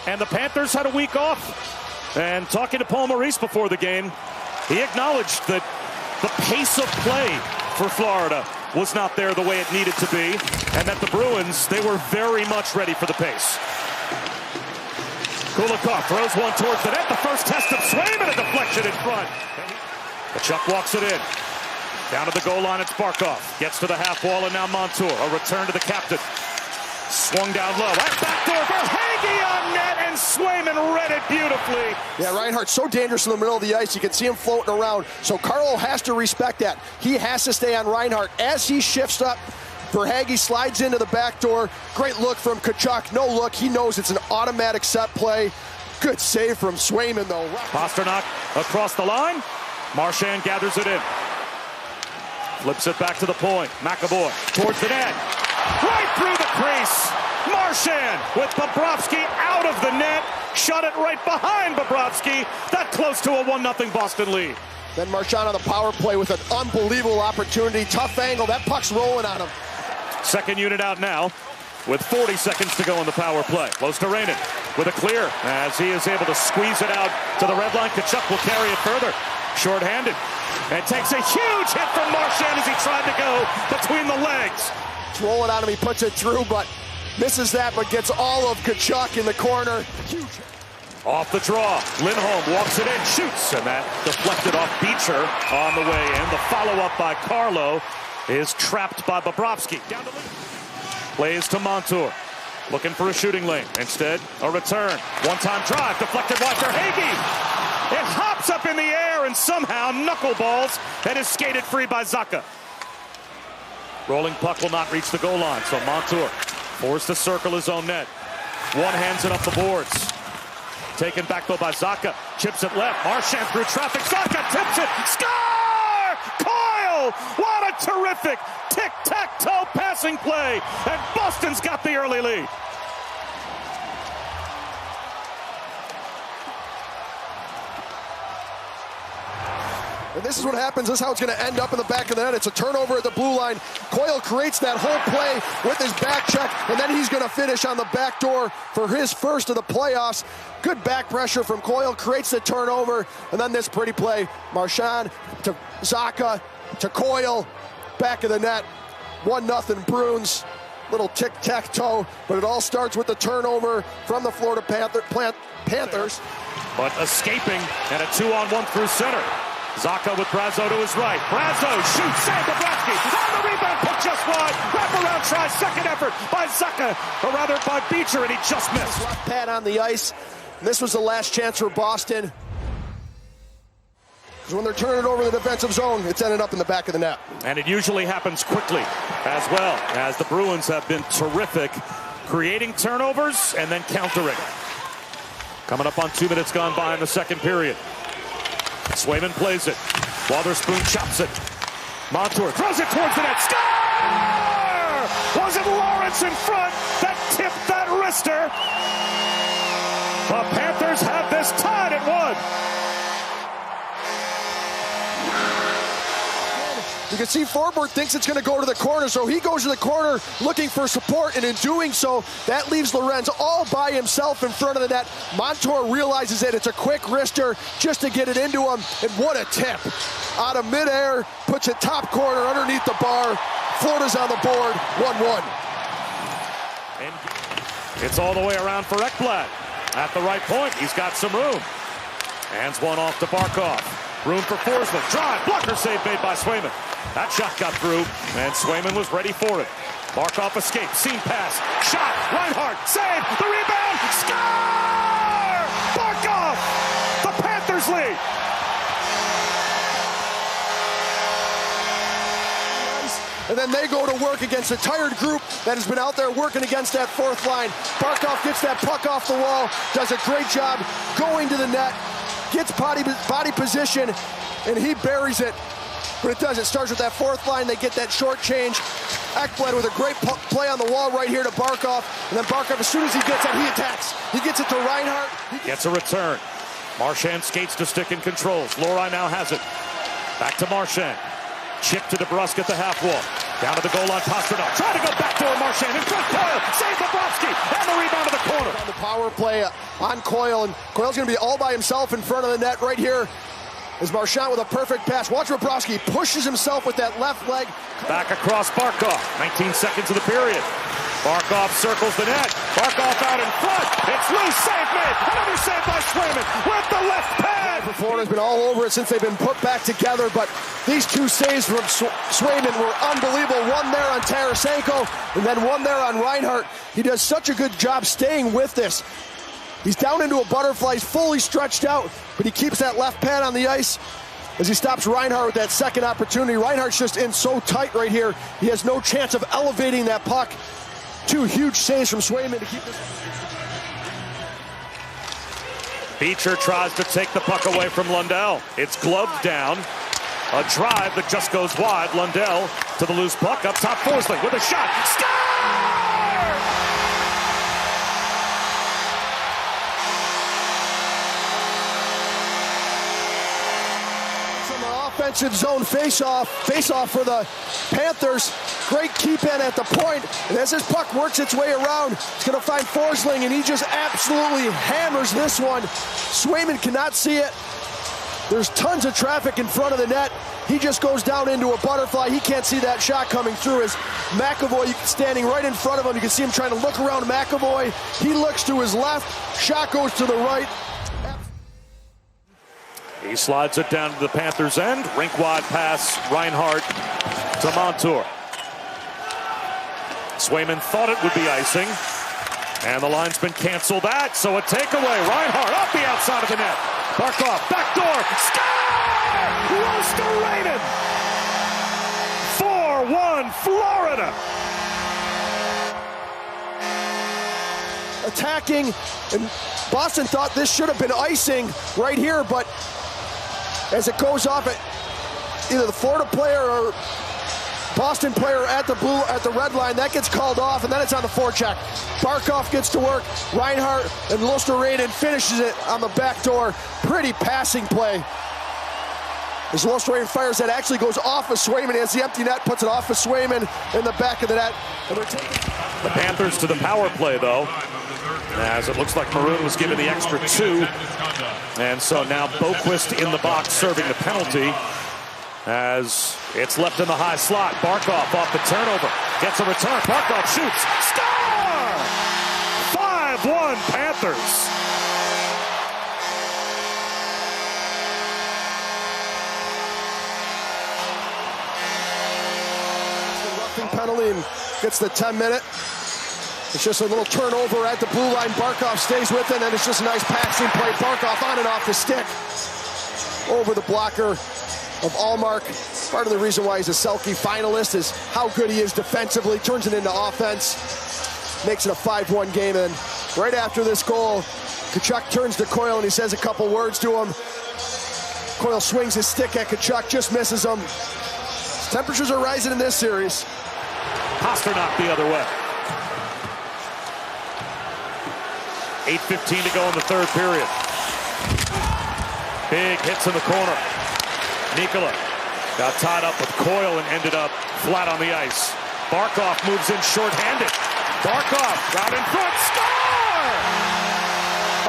And the Panthers had a week off. And talking to Paul Maurice before the game, he acknowledged that the pace of play for Florida was not there the way it needed to be, and that the Bruins, they were very much ready for the pace. Kulikov throws one towards the net. The first test of Swayman, a deflection in front. Chuck walks it in. Down to the goal line, it's Barkov. Gets to the half wall, and now Montour. A return to the captain. Swung down low. Right backdoor for Hagee on net, and Swayman read it beautifully. Yeah, Reinhart so dangerous in the middle of the ice. You can see him floating around. So Carlo has to respect that. He has to stay on Reinhart as he shifts up. Hagee slides into the back door. Great look from Tkachuk. No look. He knows it's an automatic set play. Good save from Swayman, though. Pasternak across the line. Marchand gathers it in. Flips it back to the point. McAvoy towards the net. Right through the crease. Marchand with Bobrovsky out of the net. Shot it right behind Bobrovsky. That close to a 1-0 Boston lead. Then Marchand on the power play with an unbelievable opportunity. Tough angle. That puck's rolling on him. Second unit out now with 40 seconds to go in the power play. Close to Reinhart with a clear as he is able to squeeze it out to the red line. Tkachuk will carry it further. Short-handed. And takes a huge hit from Marchand as he tried to go between the legs. It's rolling on him. He puts it through, but misses that, but gets all of Tkachuk in the corner. Huge. Off the draw. Lindholm walks it in, shoots, and that deflected off Beecher on the way in. The follow-up by Carlo is trapped by Bobrovsky. Down to Lindholm. Plays to Montour. Looking for a shooting lane. Instead, a return. One-time drive, deflected wide for Hagee. It hops up in the air and somehow knuckleballs and is skated free by Zacha. Rolling puck will not reach the goal line, so Montour forced to circle his own net. One hands it up the boards. Taken back though by Zacha. Chips it left. Marchand through traffic. Zacha tips it. Score! Coyle! What a terrific tic-tac-toe passing play. And Boston's got the early lead. And this is what happens. This is how it's going to end up in the back of the net. It's a turnover at the blue line. Coyle creates that whole play with his back check, and then he's going to finish on the back door for his first of the playoffs. Good back pressure from Coyle, creates the turnover, and then this pretty play. Marchand to Zacha to Coyle, back of the net. 1-0 Bruins. Little tic-tac-toe, but it all starts with the turnover from the Florida Panthers. But escaping, and a 2-on-1 through center. Zacha with Brazo to his right. Brazo shoots, save Bobrovsky. On the rebound, put just wide. Wraparound try, second effort by Zacha, or rather by Beecher, and he just missed. Left pad on the ice. And this was the last chance for Boston. Because when they're turning it over the defensive zone, it's ended up in the back of the net. And it usually happens quickly as well, as the Bruins have been terrific, creating turnovers and then countering. Coming up on 2 minutes gone by in the second period. Swayman plays it. Wotherspoon chops it. Montour throws it towards the net. Score! Was it Lawrence in front that tipped that wrister? The Panthers have this tied at 1. You can see Forbort thinks it's going to go to the corner, so he goes to the corner looking for support, and in doing so, that leaves Lorenz all by himself in front of the net. Montour realizes it. It's a quick wrister just to get it into him, and what a tip. Out of midair, puts it top corner underneath the bar. Florida's on the board, 1-1. And it's all the way around for Ekblad. At the right point, he's got some room. Hands one off to Barkov. Room for Forsman. Drive, blocker save made by Swayman. That shot got through, and Swayman was ready for it. Barkov escaped, seam pass, shot, Reinhart, save, the rebound, score! Barkov! The Panthers lead! And then they go to work against a tired group that has been out there working against that fourth line. Barkov gets that puck off the wall, does a great job going to the net, gets body position, and he buries it. But it does. It starts with that fourth line. They get that short change. Ekblad with a great play on the wall right here to Barkov. And then Barkov, as soon as he gets it, he attacks. He gets it to Reinhart. Gets a return. Marchand skates to stick and controls. Lori now has it. Back to Marchand. Chip to DeBrusk at the half wall. Down to the goal line, Pasternak. Trying to go back to Marchand. In front, Coyle. Save Bobrovsky. And the rebound to the corner. On the power play on Coyle, and Coyle's going to be all by himself in front of the net right here. Is Marchand with a perfect pass. Watch Bobrovsky pushes himself with that left leg. Back across Barkov. 19 seconds of the period. Barkov circles the net. Barkov out in front. It's loose. Save made. Another save by Swayman with the left pad. Florida's been all over it since they've been put back together, but these two saves from Swayman were unbelievable. One there on Tarasenko, and then one there on Reinhart. He does such a good job staying with this. He's down into a butterfly. He's fully stretched out, but he keeps that left pad on the ice as he stops Reinhart with that second opportunity. Reinhart's just in so tight right here. He has no chance of elevating that puck. Two huge saves from Swayman to keep this. Beecher tries to take the puck away from Lundell. It's gloved down. A drive that just goes wide. Lundell to the loose puck. Up top, Forsling with a shot. Score! Offensive zone face-off for the Panthers. Great keep-in at the point. And as this puck works its way around, it's going to find Forsling, and he just absolutely hammers this one. Swayman cannot see it. There's tons of traffic in front of the net. He just goes down into a butterfly. He can't see that shot coming through. As McAvoy standing right in front of him, you can see him trying to look around McAvoy. He looks to his left. Shot goes to the right. He slides it down to the Panthers' end. Rink-wide pass, Reinhart to Montour. Swayman thought it would be icing, and the linesman canceled that, so a takeaway. Reinhart off the outside of the net. Barkov, backdoor, score! Rosterainen! 4-1 Florida. Attacking, and Boston thought this should have been icing right here, but as it goes off at either the Florida player or Boston player at the red line, that gets called off, and then it's on the forecheck. Barkov gets to work. Reinhart and Rosterainen finishes it on the back door. Pretty passing play. As Rosterainen fires, that actually goes off of Swayman. As the empty net puts it off of Swayman in the back of the net. And they're taking the Panthers to the power play, though, as it looks like Maroon was given the extra 2. And so now Boquist in the box serving the penalty as it's left in the high slot. Barkov off the turnover. Gets a return. Barkov shoots. Score! 5-1 Panthers. The roughing penalty and gets the 10-minute. It's just a little turnover at the blue line. Barkov stays with it, and it's just a nice passing play. Barkov on and off the stick. Over the blocker of Allmark. Part of the reason why he's a Selke finalist is how good he is defensively. Turns it into offense. Makes it a 5-1 game. And right after this goal, Tkachuk turns to Coyle and he says a couple words to him. Coyle swings his stick at Tkachuk, just misses him. Temperatures are rising in this series. Pasternak the other way. 8:15 to go in the third period. Big hits in the corner. Nikola got tied up with Coyle and ended up flat on the ice. Barkov moves in shorthanded. Barkov got in front. Score!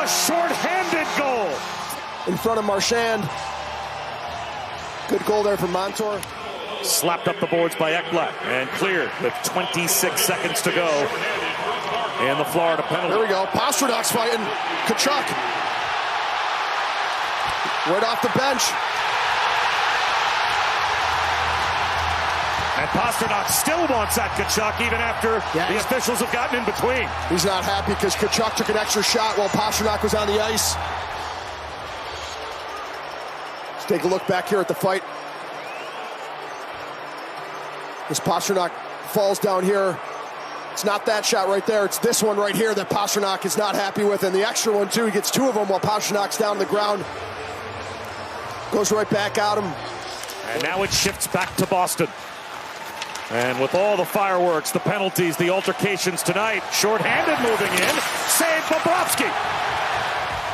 A shorthanded goal. In front of Marchand. Good goal there from Montour. Slapped up the boards by Ekblad and cleared with 26 seconds to go in the Florida penalty. There we go. Pasternak's fighting. Tkachuk. Right off the bench. And Pasternak still wants that Tkachuk even after the officials have gotten in between. He's not happy because Tkachuk took an extra shot while Pasternak was on the ice. Let's take a look back here at the fight. As Pasternak falls down here. It's not that shot right there. It's this one right here that Pasternak is not happy with. And the extra one, too. He gets 2 of them while Pasternak's down on the ground. Goes right back at him. And now it shifts back to Boston. And with all the fireworks, the penalties, the altercations tonight, shorthanded moving in. Save Bobrovsky.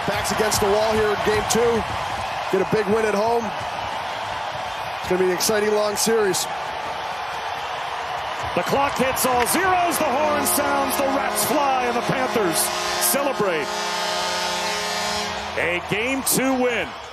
Backs against the wall here in game 2. Get a big win at home. It's going to be an exciting long series. The clock hits all zeros. The horn sounds. The Rats fly, and the Panthers celebrate a Game 2 win.